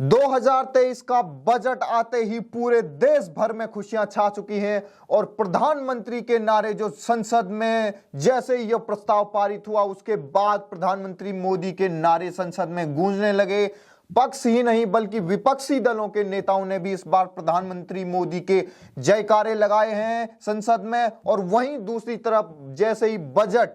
2023 का बजट आते ही पूरे देश भर में खुशियां छा चुकी हैं और प्रधानमंत्री के नारे जो संसद में जैसे ही यह प्रस्ताव पारित हुआ उसके बाद प्रधानमंत्री मोदी के नारे संसद में गूंजने लगे। पक्ष ही नहीं बल्कि विपक्षी दलों के नेताओं ने भी इस बार प्रधानमंत्री मोदी के जयकारे लगाए हैं संसद में। और वहीं दूसरी तरफ जैसे ही बजट,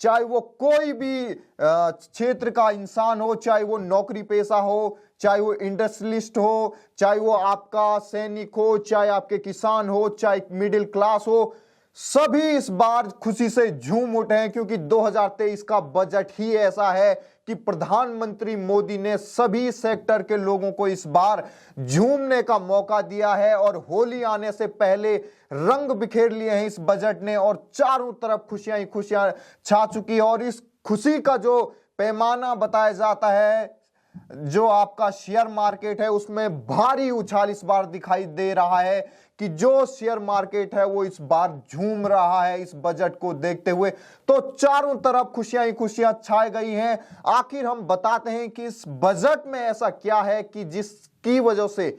चाहे वो कोई भी क्षेत्र का इंसान हो, चाहे वो नौकरी पेशा हो, चाहे वो इंडस्ट्रियलिस्ट हो, चाहे वो आपका सैनिक हो, चाहे आपके किसान हो, चाहे मिडिल क्लास हो, सभी इस बार खुशी से झूम उठे हैं क्योंकि 2023 का बजट ही ऐसा है कि प्रधानमंत्री मोदी ने सभी सेक्टर के लोगों को इस बार झूमने का मौका दिया है। और होली आने से पहले रंग बिखेर लिए हैं इस बजट ने और चारों तरफ खुशियां ही खुशियां छा चुकी है। और इस खुशी का जो पैमाना बताया जाता है, जो आपका शेयर मार्केट है उसमें भारी उछाल इस बार दिखाई दे रहा है कि जो शेयर मार्केट है वो इस बार झूम रहा है इस बजट को देखते हुए। तो चारों तरफ खुशियां ही खुशियां छाई गई हैं। आखिर हम बताते हैं कि इस बजट में ऐसा क्या है कि जिसकी वजह से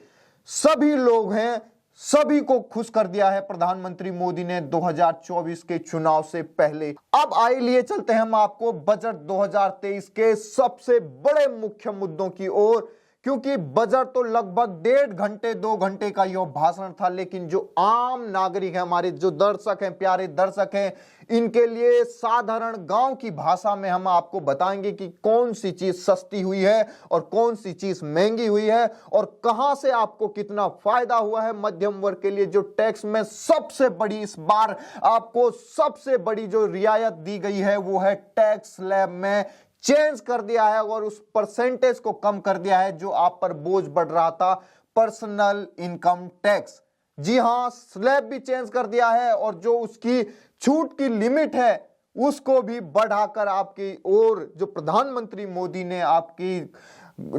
सभी लोग हैं, सभी को खुश कर दिया है प्रधानमंत्री मोदी ने 2024 के चुनाव से पहले। अब आइए लिए चलते हैं हम आपको बजट 2023 के सबसे बड़े मुख्य मुद्दों की ओर, क्योंकि बजट तो लगभग 1.5 2 घंटे का यह भाषण था, लेकिन जो आम नागरिक हैं, हमारे जो दर्शक हैं, प्यारे दर्शक हैं, इनके लिए साधारण गांव की भाषा में हम आपको बताएंगे कि कौन सी चीज सस्ती हुई है और कौन सी चीज महंगी हुई है और कहां से आपको कितना फायदा हुआ है। मध्यम वर्ग के लिए जो टैक्स में सबसे बड़ी इस बार आपको सबसे बड़ी जो रियायत दी गई है वो है टैक्स स्लैब में चेंज कर दिया है और उस परसेंटेज को कम कर दिया है जो आप पर बोझ बढ़ रहा था, पर्सनल इनकम टैक्स। जी हां, स्लैब भी चेंज कर दिया है और जो उसकी छूट की लिमिट है उसको भी बढ़ाकर आपकी ओर जो प्रधानमंत्री मोदी ने आपकी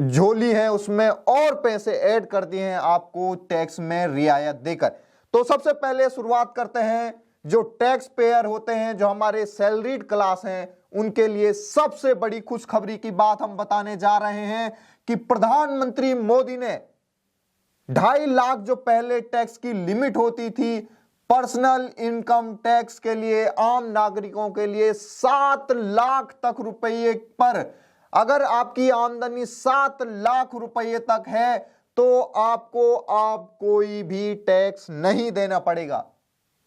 झोली है उसमें और पैसे ऐड कर दिए हैं आपको टैक्स में रियायत देकर। तो सबसे पहले शुरुआत करते हैं जो टैक्स पेयर होते हैं, जो हमारे सैलरीड क्लास हैं, उनके लिए सबसे बड़ी खुशखबरी की बात हम बताने जा रहे हैं कि प्रधानमंत्री मोदी ने 2.5 लाख जो पहले टैक्स की लिमिट होती थी पर्सनल इनकम टैक्स के लिए, आम नागरिकों के लिए 7 लाख तक रुपये पर, अगर आपकी आमदनी 7 लाख रुपये तक है तो आपको कोई भी टैक्स नहीं देना पड़ेगा।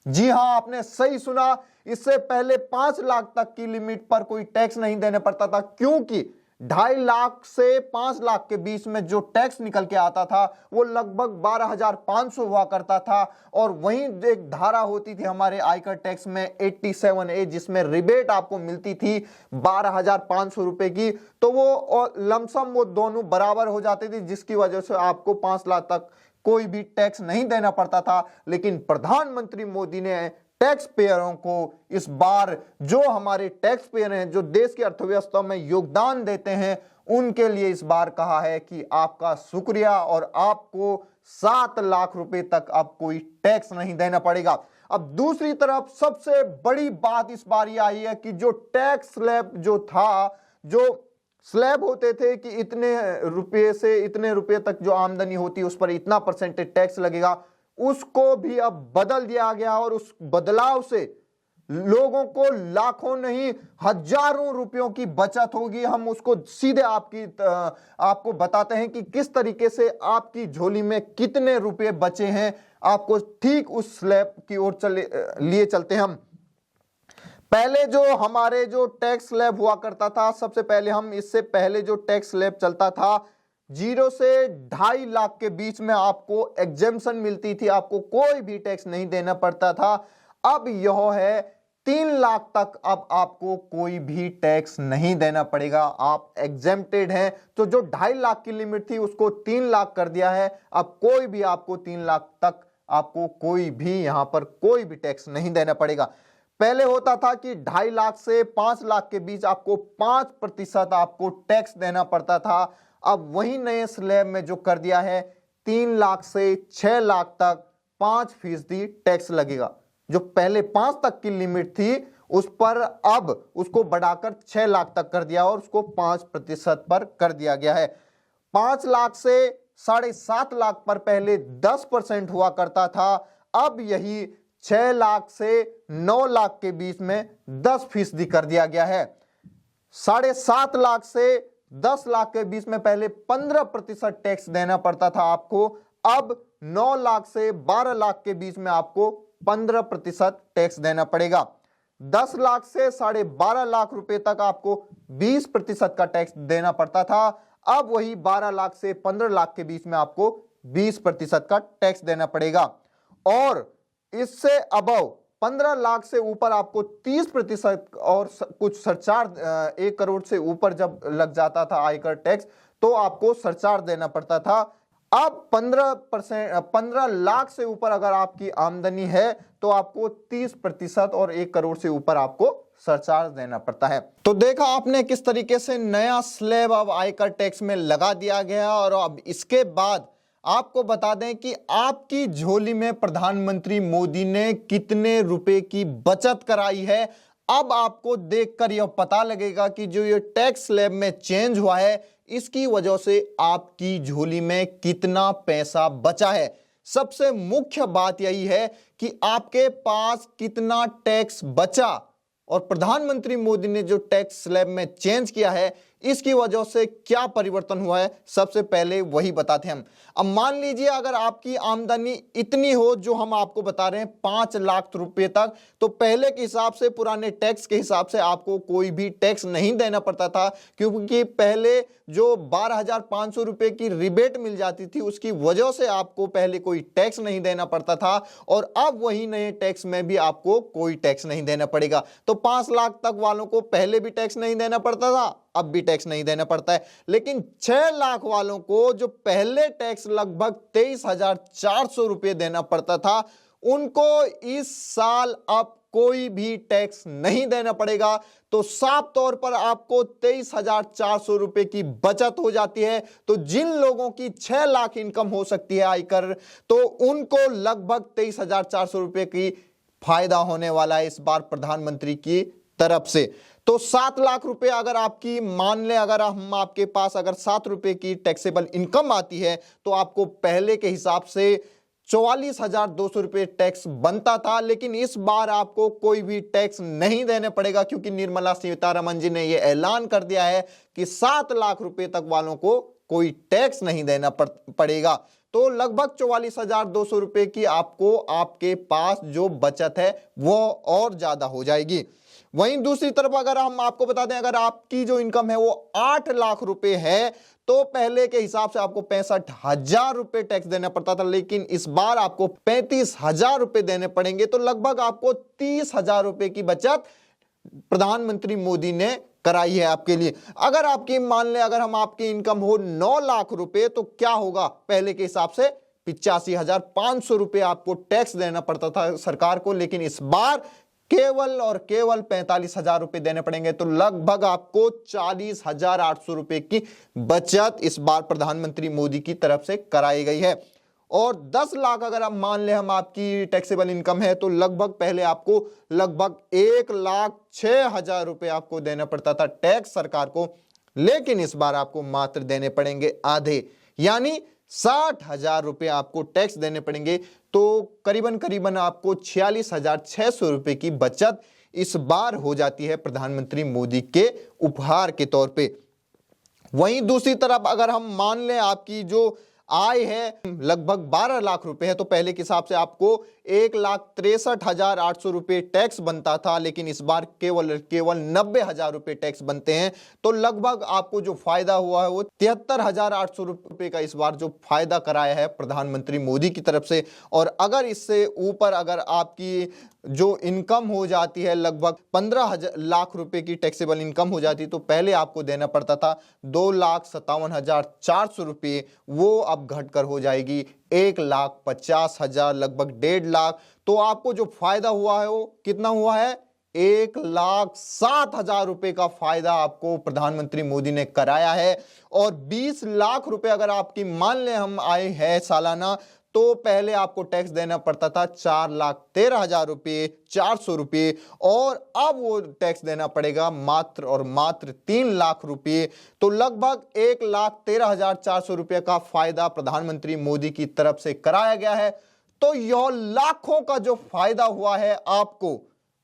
जी हां, आपने सही सुना, इससे पहले 5 लाख तक की लिमिट पर कोई टैक्स नहीं देना पड़ता था, क्योंकि 2.5 लाख से 5 लाख के बीच में जो टैक्स निकल के आता था वो लगभग 12,500 हुआ करता था। और वहीं एक धारा होती थी हमारे आयकर टैक्स में 87A, जिसमें रिबेट आपको मिलती थी 12,500 रुपए की। तो वो लमसम वो दोनों बराबर हो जाते थे, जिसकी वजह से आपको 5 लाख तक कोई भी टैक्स नहीं देना पड़ता था। लेकिन प्रधानमंत्री मोदी ने टैक्स पेयरों को इस बार, जो हमारे टैक्स पेयर हैं, जो देश की अर्थव्यवस्था में योगदान देते हैं, उनके लिए इस बार कहा है कि आपका शुक्रिया और आपको 7 लाख रुपए तक अब कोई टैक्स नहीं देना पड़ेगा। अब दूसरी तरफ सबसे बड़ी बात इस बार ये आई है कि जो टैक्स स्लैब जो था, जो स्लैब होते थे कि इतने रुपए से इतने रुपए तक जो आमदनी होती है उस पर इतना परसेंटेज टैक्स लगेगा, उसको भी अब बदल दिया गया। और उस बदलाव से लोगों को लाखों नहीं हजारों रुपयों की बचत होगी। हम उसको सीधे आपको बताते हैं कि किस तरीके से आपकी झोली में कितने रुपए बचे हैं। आपको ठीक उस स्लैब की ओर लिए चलते हैं हम। पहले जो हमारे जो टैक्स स्लैब हुआ करता था, सबसे पहले हम इससे पहले जो टैक्स स्लैब चलता था 0 से 2.5 लाख के बीच में आपको एग्जेम्पशन मिलती थी, आपको कोई भी टैक्स नहीं देना पड़ता था। अब यह है 3 लाख तक, अब आपको कोई भी टैक्स नहीं देना पड़ेगा, आप एग्जेम्प्टेड हैं। तो जो 2.5 लाख की लिमिट थी उसको 3 लाख कर दिया है। अब कोई भी आपको 3 लाख तक आपको कोई भी यहां पर कोई भी टैक्स नहीं देना पड़ेगा। पहले होता था कि 2.5 लाख से 5 लाख के बीच आपको 5% आपको टैक्स देना पड़ता था। अब वही नए स्लैब में जो कर दिया है 3 लाख से 6 लाख तक 5% टैक्स लगेगा। जो पहले 5 तक की लिमिट थी उस पर अब उसको बढ़ाकर 6 लाख तक कर दिया और उसको 5% पर कर दिया गया है। 5 लाख से 7.5 लाख पर पहले 10% हुआ करता था, अब यही 6 लाख से 9 लाख के बीच में 10% कर दिया गया है। 7.5 लाख से 10 लाख के बीच में पहले 15% टैक्स देना पड़ता था आपको, अब 9 लाख से 12 लाख के बीच में आपको 15% टैक्स देना पड़ेगा। 10 लाख से 12.5 लाख रुपए तक आपको 20% का टैक्स देना पड़ता था, अब वही 12 लाख से 15 लाख के बीच में आपको 20% का टैक्स देना पड़ेगा। और इससे अबव 15 लाख से ऊपर आपको 30% और कुछ सरचार्ज, 1 करोड़ से ऊपर जब लग जाता था आयकर टैक्स तो आपको सरचार्ज देना पड़ता था। अब 15 लाख से ऊपर अगर आपकी आमदनी है तो आपको 30% और 1 करोड़ से ऊपर आपको सरचार्ज देना पड़ता है। तो देखा आपने किस तरीके से नया स्लैब अब आयकर टैक्स में लगा दिया गया। और अब इसके बाद आपको बता दें कि आपकी झोली में प्रधानमंत्री मोदी ने कितने रुपए की बचत कराई है। अब आपको देखकर यह पता लगेगा कि जो ये टैक्स स्लैब में चेंज हुआ है इसकी वजह से आपकी झोली में कितना पैसा बचा है। सबसे मुख्य बात यही है कि आपके पास कितना टैक्स बचा और प्रधानमंत्री मोदी ने जो टैक्स स्लैब में चेंज किया है इसकी वजह से क्या परिवर्तन हुआ है, सबसे पहले वही बताते हैं हम। अब मान लीजिए अगर आपकी आमदनी इतनी हो जो हम आपको बता रहे हैं 5 लाख रुपए तक, तो पहले के हिसाब से, पुराने टैक्स के हिसाब से आपको कोई भी टैक्स नहीं देना पड़ता था, क्योंकि पहले जो 12,500 रुपए की रिबेट मिल जाती थी उसकी वजह से आपको पहले कोई टैक्स नहीं देना पड़ता था। और अब वही नए टैक्स में भी आपको कोई टैक्स नहीं देना पड़ेगा। तो 5 लाख तक वालों को पहले भी टैक्स नहीं देना पड़ता था, अब भी टैक्स नहीं देना पड़ता है। लेकिन 6 लाख वालों को जो पहले टैक्स लगभग 23,400 रुपए देना पड़ता था, उनको इस साल अब कोई भी टैक्स नहीं देना पड़ेगा। तो साफ तौर पर आपको 23,400 रुपए की बचत हो जाती है। तो जिन लोगों की 6 लाख इनकम हो सकती है आयकर, तो उनको लगभग 23,400 रुपए की फायदा होने वाला है इस बार प्रधानमंत्री की तरफ से। तो 7 लाख रुपए अगर आपकी, मान ले अगर हम आपके पास अगर 7 रुपए की टैक्सेबल इनकम आती है तो आपको पहले के हिसाब से 44,200 रुपए टैक्स बनता था। लेकिन इस बार आपको कोई भी टैक्स नहीं देने पड़ेगा, क्योंकि निर्मला सीतारमण जी ने यह ऐलान कर दिया है कि 7 लाख रुपए तक वालों को कोई टैक्स नहीं देना पड़ेगा। तो लगभग 44,200 रुपए की आपको आपके पास जो बचत है वो और ज्यादा हो जाएगी। वहीं दूसरी तरफ अगर हम आपको बता दें, अगर आपकी जो इनकम है वो 8 लाख रुपए है तो पहले के हिसाब से आपको 65,000 रुपए टैक्स देना पड़ता था, लेकिन इस बार आपको 35,000 रुपए देने पड़ेंगे। तो लगभग आपको 30,000 रुपए की बचत प्रधानमंत्री मोदी ने कराई है आपके लिए। अगर आपकी, मान ले अगर हम आपकी इनकम हो 9 लाख रुपए तो क्या होगा, पहले के हिसाब से 85,500 रुपए आपको टैक्स देना पड़ता था सरकार को, लेकिन इस बार केवल और केवल 45,000 रुपए देने पड़ेंगे। तो लगभग आपको 40,800 रुपए की बचत इस बार प्रधानमंत्री मोदी की तरफ से कराई गई है। और 10 लाख अगर आप मान ले हम आपकी टैक्सेबल इनकम है तो लगभग पहले आपको लगभग 1,06,000 रुपए आपको देना पड़ता था टैक्स सरकार को, लेकिन इस बार आपको मात्र देने पड़ेंगे आधे, यानी 60,000 रुपए आपको टैक्स देने पड़ेंगे। तो करीबन करीबन आपको 46,600 रुपए की बचत इस बार हो जाती है प्रधानमंत्री मोदी के उपहार के तौर पे। वहीं दूसरी तरफ अगर हम मान लें आपकी जो आय है लगभग 12 लाख रुपए है, तो पहले के हिसाब से आपको 1,63,800 रुपए टैक्स बनता था, लेकिन इस बार केवल 90,000 रुपए टैक्स बनते हैं। तो लगभग आपको जो फायदा हुआ है वो 73,800 रुपए का इस बार जो फायदा कराया है प्रधानमंत्री मोदी की तरफ से। और अगर इससे ऊपर अगर आपकी जो इनकम हो जाती है लगभग 15 लाख रुपए की टैक्सेबल इनकम हो जाती, तो पहले आपको देना पड़ता था 2,57,400 रुपये, वो अब घटकर हो जाएगी 1,50,000, लगभग 1.5 लाख। तो आपको जो फायदा हुआ है वो कितना हुआ है, 1,07,000 रुपए का फायदा आपको प्रधानमंत्री मोदी ने कराया है। और 20 लाख रुपए अगर आपकी मान ले हम आए हैं सालाना, तो पहले आपको टैक्स देना पड़ता था 4,13,000 रुपये 400 रुपये, और अब वो टैक्स देना पड़ेगा मात्र और मात्र 3 लाख रुपये। तो लगभग 1,13,400 रुपये का फायदा प्रधानमंत्री मोदी की तरफ से कराया गया है। तो यह लाखों का जो फायदा हुआ है आपको,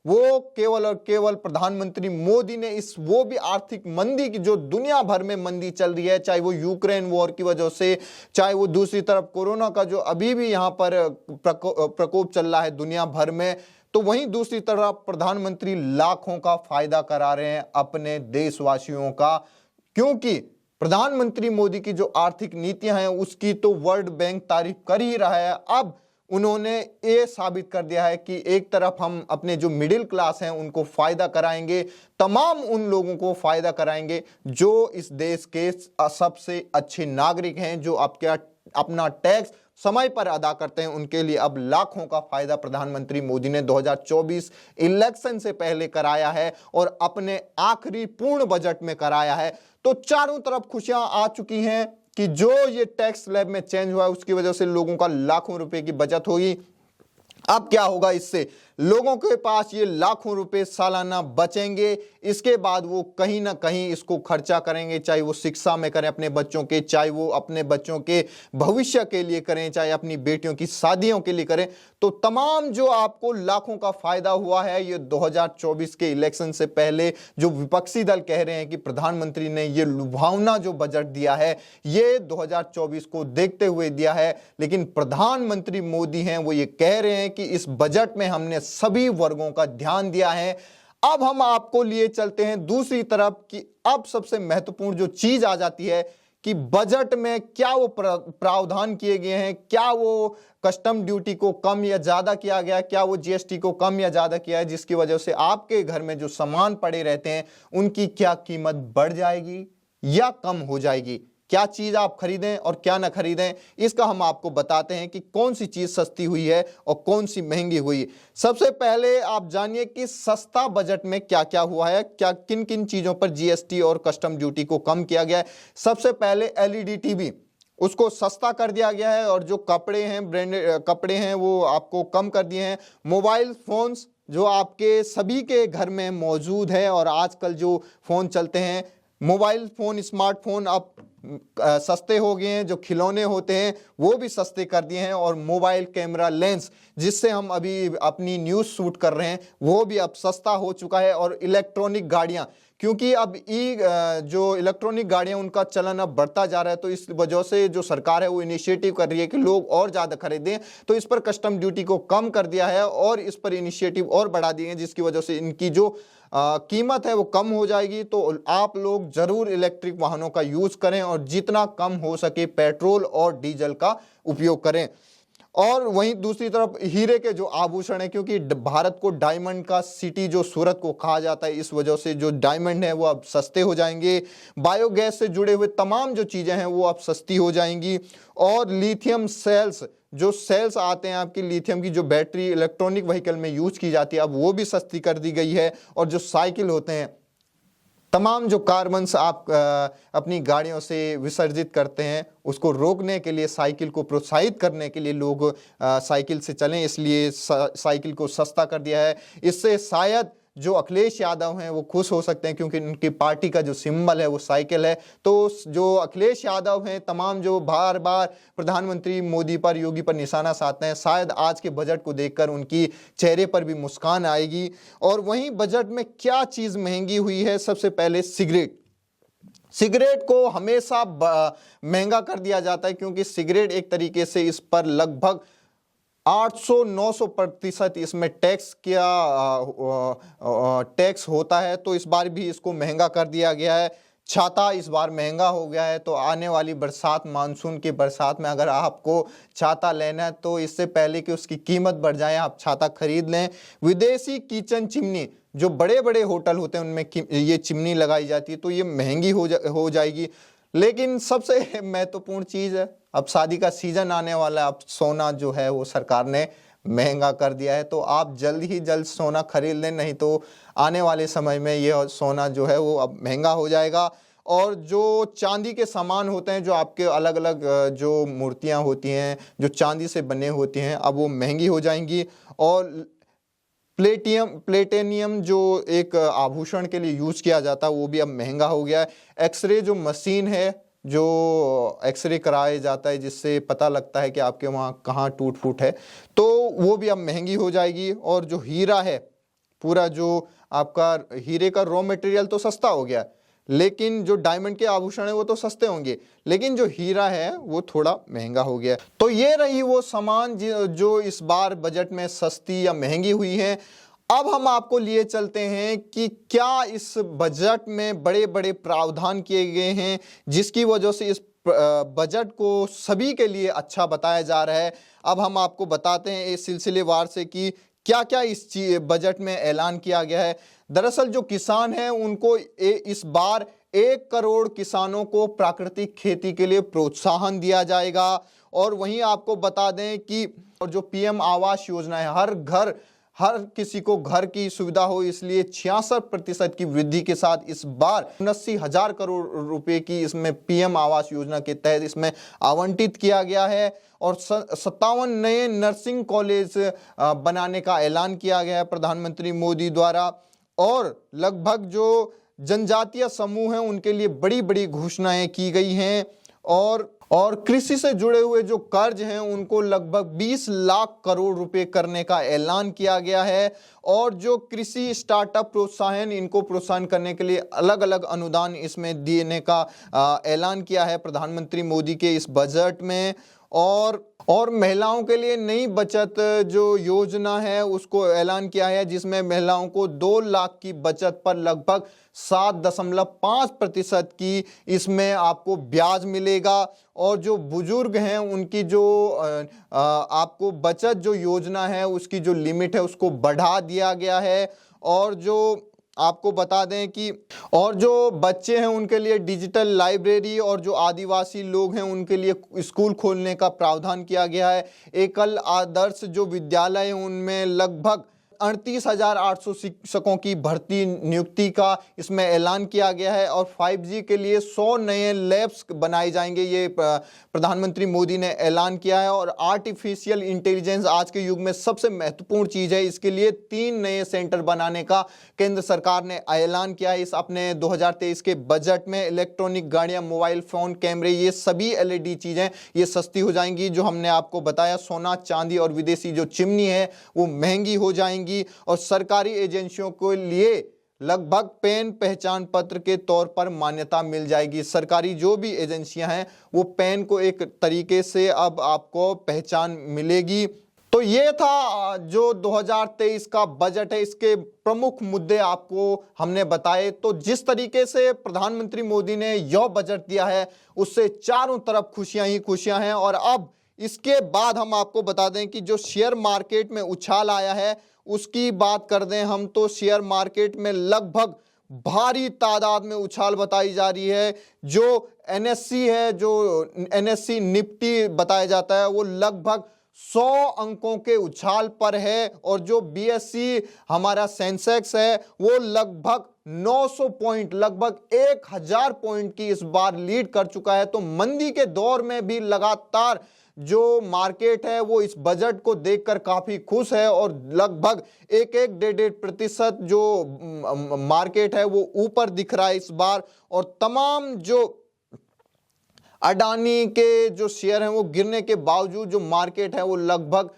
वो केवल और केवल प्रधानमंत्री मोदी ने इस वो भी आर्थिक मंदी की, जो दुनिया भर में मंदी चल रही है, चाहे वो यूक्रेन वॉर की वजह से, चाहे वो दूसरी तरफ कोरोना का जो अभी भी यहां पर प्रकोप चल रहा है दुनिया भर में, तो वहीं दूसरी तरफ प्रधानमंत्री लाखों का फायदा करा रहे हैं अपने देशवासियों का। क्योंकि प्रधानमंत्री मोदी की जो आर्थिक नीतियां हैं उसकी तो वर्ल्ड बैंक तारीफ कर ही रहा है। अब उन्होंने ये साबित कर दिया है कि एक तरफ हम अपने जो मिडिल क्लास हैं उनको फायदा कराएंगे, तमाम उन लोगों को फायदा कराएंगे जो इस देश के सबसे अच्छे नागरिक हैं, जो आपके अपना टैक्स समय पर अदा करते हैं, उनके लिए अब लाखों का फायदा प्रधानमंत्री मोदी ने 2024 इलेक्शन से पहले कराया है और अपने आखिरी पूर्ण बजट में कराया है। तो चारों तरफ खुशियां आ चुकी हैं कि जो ये टैक्स स्लैब में चेंज हुआ है उसकी वजह से लोगों का लाखों रुपए की बचत होगी। अब क्या होगा, इससे लोगों के पास ये लाखों रुपए सालाना बचेंगे। इसके बाद वो कहीं ना कहीं इसको खर्चा करेंगे, चाहे वो शिक्षा में करें अपने बच्चों के, चाहे वो अपने बच्चों के भविष्य के लिए करें, चाहे अपनी बेटियों की शादियों के लिए करें। तो तमाम जो आपको लाखों का फायदा हुआ है, ये 2024 के इलेक्शन से पहले जो विपक्षी दल कह रहे हैं कि प्रधानमंत्री ने ये लुभावना जो बजट दिया है ये 2024 को देखते हुए दिया है, लेकिन प्रधानमंत्री मोदी हैं वो ये कह रहे हैं कि इस बजट में हमने सभी वर्गों का ध्यान दिया है। अब हम आपको लिए चलते हैं दूसरी तरफ कि अब सबसे महत्वपूर्ण जो चीज आ जाती है कि बजट में क्या वो प्रावधान किए गए हैं, क्या वो कस्टम ड्यूटी को कम या ज्यादा किया गया, क्या वो जीएसटी को कम या ज्यादा किया है, जिसकी वजह से आपके घर में जो सामान पड़े रहते हैं उनकी क्या कीमत बढ़ जाएगी या कम हो जाएगी, क्या चीज आप खरीदें और क्या ना खरीदें, इसका हम आपको बताते हैं कि कौन सी चीज सस्ती हुई है और कौन सी महंगी हुई। सबसे पहले आप जानिए कि सस्ता बजट में क्या क्या हुआ है, क्या किन किन चीजों पर जीएसटी और कस्टम ड्यूटी को कम किया गया है। सबसे पहले एलईडी टीवी, उसको सस्ता कर दिया गया है, और जो कपड़े हैं, ब्रांडेड कपड़े हैं, वो आपको कम कर दिए हैं। मोबाइल फोन्स जो आपके सभी के घर में मौजूद है, और आजकल जो फोन चलते हैं मोबाइल फोन, स्मार्टफोन अब सस्ते हो गए हैं। जो खिलौने होते हैं वो भी सस्ते कर दिए हैं, और मोबाइल कैमरा लेंस जिससे हम अभी अपनी न्यूज़ शूट कर रहे हैं वो भी अब सस्ता हो चुका है। और इलेक्ट्रॉनिक गाड़ियां, क्योंकि अब जो इलेक्ट्रॉनिक गाड़ियां उनका चलन अब बढ़ता जा रहा है, तो इस वजह से जो सरकार है वो इनिशिएटिव कर रही है कि लोग और ज़्यादा खरीदें, तो इस पर कस्टम ड्यूटी को कम कर दिया है और इस पर इनिशिएटिव और बढ़ा दिए हैं, जिसकी वजह से इनकी जो कीमत है वो कम हो जाएगी। तो आप लोग जरूर इलेक्ट्रिक वाहनों का यूज करें और जितना कम हो सके पेट्रोल और डीजल का उपयोग करें। और वहीं दूसरी तरफ हीरे के जो आभूषण है, क्योंकि भारत को डायमंड का सिटी जो सूरत को कहा जाता है, इस वजह से जो डायमंड है वो अब सस्ते हो जाएंगे। बायोगैस से जुड़े हुए तमाम जो चीज़ें हैं वो अब सस्ती हो जाएंगी। और लिथियम सेल्स, जो सेल्स आते हैं आपकी लिथियम की, जो बैटरी इलेक्ट्रॉनिक व्हीकल में यूज की जाती है, अब वो भी सस्ती कर दी गई है। और जो साइकिल होते हैं, तमाम जो कार्बन्स आप अपनी गाड़ियों से विसर्जित करते हैं, उसको रोकने के लिए, साइकिल को प्रोत्साहित करने के लिए लोग साइकिल से चलें, इसलिए साइकिल को सस्ता कर दिया है। इससे शायद जो अखिलेश यादव हैं वो खुश हो सकते हैं, क्योंकि उनकी पार्टी का जो सिंबल है वो साइकिल है। तो जो अखिलेश यादव हैं, तमाम जो बार बार प्रधानमंत्री मोदी पर, योगी पर निशाना साधते हैं, शायद आज के बजट को देखकर उनकी चेहरे पर भी मुस्कान आएगी। और वहीं बजट में क्या चीज़ महंगी हुई है, सबसे पहले सिगरेट को हमेशा महंगा कर दिया जाता है, क्योंकि सिगरेट एक तरीके से इस पर लगभग 800-900% इसमें टैक्स होता है। तो इस बार भी इसको महंगा कर दिया गया है। छाता इस बार महंगा हो गया है, तो आने वाली बरसात, मानसून की बरसात में अगर आपको छाता लेना है तो इससे पहले कि उसकी कीमत बढ़ जाए आप छाता खरीद लें। विदेशी किचन चिमनी, जो बड़े बड़े होटल होते हैं उनमें ये चिमनी लगाई जाती है, तो ये महंगी हो जाएगी। लेकिन सबसे महत्वपूर्ण चीज़ है, अब शादी का सीजन आने वाला है, अब सोना जो है वो सरकार ने महंगा कर दिया है, तो आप जल्द ही जल्द सोना खरीद लें, नहीं तो आने वाले समय में यह सोना जो है वो अब महंगा हो जाएगा। और जो चांदी के सामान होते हैं, जो आपके अलग अलग जो मूर्तियां होती हैं जो चांदी से बने होती हैं, अब वो महंगी हो जाएंगी। और प्लेटेनियम जो एक आभूषण के लिए यूज किया जाता है वो भी अब महंगा हो गया है। एक्सरे जो मशीन है, जो एक्सरे कराया जाता है जिससे पता लगता है कि आपके वहाँ कहाँ टूट फूट है, तो वो भी अब महंगी हो जाएगी। और जो हीरा है, पूरा जो आपका हीरे का रॉ मटेरियल तो सस्ता हो गया, लेकिन जो डायमंड के आभूषण है वो तो सस्ते होंगे, लेकिन जो हीरा है वो थोड़ा महंगा हो गया। तो ये रही वो सामान जो इस बार बजट में सस्ती या महंगी हुई है। अब हम आपको लिए चलते हैं कि क्या इस बजट में बड़े बड़े प्रावधान किए गए हैं जिसकी वजह से इस बजट को सभी के लिए अच्छा बताया जा रहा है। अब हम आपको बताते हैं इस सिलसिलेवार से कि क्या क्या इस बजट में ऐलान किया गया है। दरअसल जो किसान हैं उनको इस बार 1 करोड़ किसानों को प्राकृतिक खेती के लिए प्रोत्साहन दिया जाएगा। और वहीं आपको बता दें कि जो पीएम आवास योजना है, हर किसी को घर की सुविधा हो, इसलिए 66% की वृद्धि के साथ इस बार 79,000 करोड़ रुपए की इसमें पीएम आवास योजना के तहत इसमें आवंटित किया गया है। और 57 नए नर्सिंग कॉलेज बनाने का ऐलान किया गया है प्रधानमंत्री मोदी द्वारा। और लगभग जो जनजातीय समूह हैं उनके लिए बड़ी बड़ी घोषणाएं की गई हैं। और कृषि से जुड़े हुए जो कर्ज हैं उनको लगभग 20 लाख करोड़ रुपए करने का ऐलान किया गया है। और जो कृषि स्टार्टअप प्रोत्साहन, इनको प्रोत्साहन करने के लिए अलग अलग अनुदान इसमें देने का ऐलान किया है प्रधानमंत्री मोदी के इस बजट में। और महिलाओं के लिए नई बचत जो योजना है उसको ऐलान किया है, जिसमें महिलाओं को 2 लाख की बचत पर लगभग 7.5% की इसमें आपको ब्याज मिलेगा। और जो बुजुर्ग हैं उनकी जो आपको बचत जो योजना है उसकी जो लिमिट है उसको बढ़ा दिया गया है। और जो आपको बता दें कि और जो बच्चे हैं उनके लिए डिजिटल लाइब्रेरी, और जो आदिवासी लोग हैं उनके लिए स्कूल खोलने का प्रावधान किया गया है। एकल आदर्श जो विद्यालय हैं उनमें लगभग 38,800 शिक्षकों की भर्ती नियुक्ति का इसमें ऐलान किया गया है। और 5G के लिए 100 नए लैब्स बनाए जाएंगे, ये प्रधानमंत्री मोदी ने ऐलान किया है। और आर्टिफिशियल इंटेलिजेंस आज के युग में सबसे महत्वपूर्ण चीज़ है, इसके लिए 3 नए सेंटर बनाने का केंद्र सरकार ने ऐलान किया है इस अपने 2023 के बजट में। इलेक्ट्रॉनिक गाड़ियाँ, मोबाइल फ़ोन, कैमरे, ये सभी LED चीज़ें ये सस्ती हो जाएंगी। जो हमने आपको बताया, सोना चांदी और विदेशी जो चिमनी है वो महंगी हो जाएंगी। और सरकारी एजेंसियों के लिए लगभग पैन पहचान पत्र के तौर पर मान्यता मिल जाएगी। सरकारी जो भी एजेंसियां हैं वो पैन को एक तरीके से अब आपको पहचान मिलेगी। तो ये था जो 2023 का बजट है, इसके प्रमुख मुद्दे आपको हमने बताए। तो जिस तरीके से प्रधानमंत्री मोदी ने यह बजट दिया है उससे चारों तरफ खुशियां ही खुशियां हैं। और अब इसके बाद हम आपको बता दें कि जो शेयर मार्केट में उछाल आया है उसकी बात कर दें हम, तो शेयर मार्केट में लगभग भारी तादाद में उछाल बताई जा रही है। जो NSE है, जो NSE निफ्टी बताया जाता है, वो लगभग 100 अंकों के उछाल पर है। और जो BSE हमारा सेंसेक्स है वो लगभग 900 पॉइंट, लगभग 1000 पॉइंट की इस बार लीड कर चुका है। तो मंदी के दौर में भी लगातार जो मार्केट है वो इस बजट को देखकर काफी खुश है। और लगभग 1-1.5% जो मार्केट है वो ऊपर दिख रहा है इस बार। और तमाम जो अडानी के जो शेयर हैं वो गिरने के बावजूद जो मार्केट है वो लगभग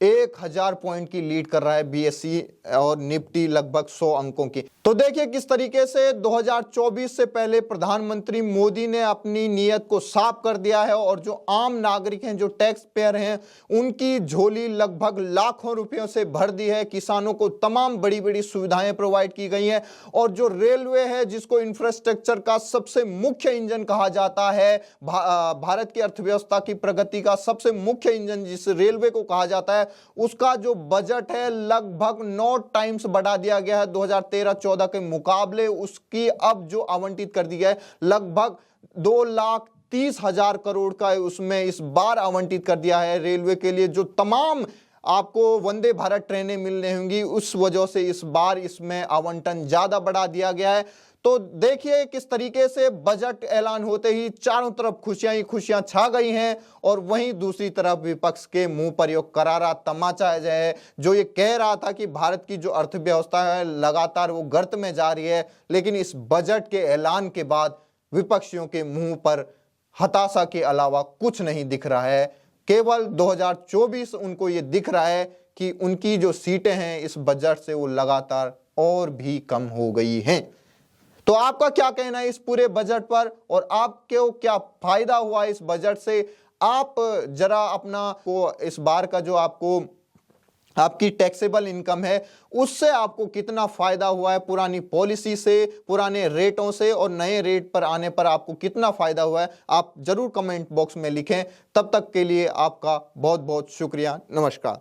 1000 पॉइंट की लीड कर रहा है BSE, और निफ्टी लगभग 100 अंकों की। तो देखिए किस तरीके से 2024 से पहले प्रधानमंत्री मोदी ने अपनी नीयत को साफ कर दिया है। और जो आम नागरिक हैं, जो टैक्स पेयर हैं, उनकी झोली लगभग लाखों रुपयों से भर दी है। किसानों को तमाम बड़ी बड़ी सुविधाएं प्रोवाइड की गई हैं। और जो रेलवे है, जिसको इंफ्रास्ट्रक्चर का सबसे मुख्य इंजन कहा जाता है, भारत की अर्थव्यवस्था की प्रगति का सबसे मुख्य इंजन जिस रेलवे को कहा जाता है, उसका जो बजट है लगभग 9 टाइम्स बढ़ा दिया गया है 2013-14 के मुकाबले। उसकी अब जो आवंटित कर दी गया है लगभग 2,30,000 करोड़ का उसमें इस बार आवंटित कर दिया है रेलवे के लिए। जो तमाम आपको वंदे भारत ट्रेनें मिलने होंगी, उस वजह से इस बार इसमें आवंटन ज्यादा बढ़ा दिया गया है। तो देखिए किस तरीके से बजट ऐलान होते ही चारों तरफ खुशियां ही खुशियां छा गई हैं और वहीं दूसरी तरफ विपक्ष के मुंह पर यो करारा तमाचा है, जो ये कह रहा था कि भारत की जो अर्थव्यवस्था है लगातार वो गर्त में जा रही है, लेकिन इस बजट के ऐलान के बाद विपक्षियों के मुंह पर हताशा के अलावा कुछ नहीं दिख रहा है। केवल 2024 उनको ये दिख रहा है कि उनकी जो सीटें हैं इस बजट से वो लगातार और भी कम हो गई हैं। तो आपका क्या कहना है इस पूरे बजट पर और आपको क्या फायदा हुआ इस बजट से? आप जरा अपना को इस बार का जो आपको आपकी टैक्सेबल इनकम है उससे आपको कितना फायदा हुआ है, पुरानी पॉलिसी से, पुराने रेटों से और नए रेट पर आने पर आपको कितना फायदा हुआ है, आप जरूर कमेंट बॉक्स में लिखें। तब तक के लिए आपका बहुत बहुत शुक्रिया। नमस्कार।